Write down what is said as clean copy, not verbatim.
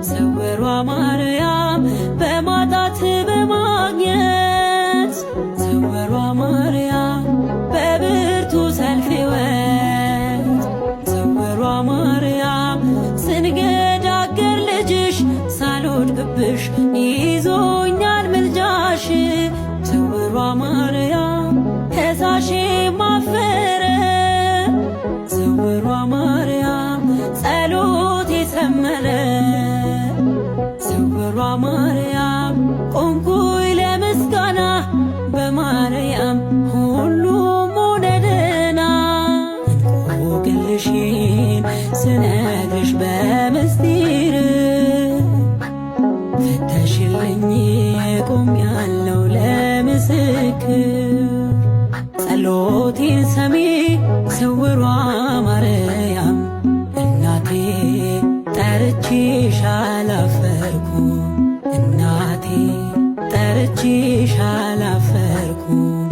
ስውሯ ማርያም በማጣት በማግኘት ስውሯ ማርያም በብርቱ ሰልፍ ሕይወት ስውሯ ማርያም ስንገዳገር ልጅሽ ሳልወድቅብሽ ይዞኛል ምልጃሽ ስውሯ ማርያም ከሳሼ ማፈረ ስውሯ ማርያም ጸሎቴ ሰመረ ስውሯ ማርያም ቆምኩኝ ለምስጋና በማርያም ሁሉም ሆነ ደህና እንቆቅልሽን ስነግርሽ በምስጢር ፈተሽልኝ ቆሜያለሁ ለምስክር ጸሎቴን ሰሚ ስውሯ ማርያም እናቴ ጠርቼሽ አላፈርኩም እናቴ ጠርቼሽ አላፈርኩም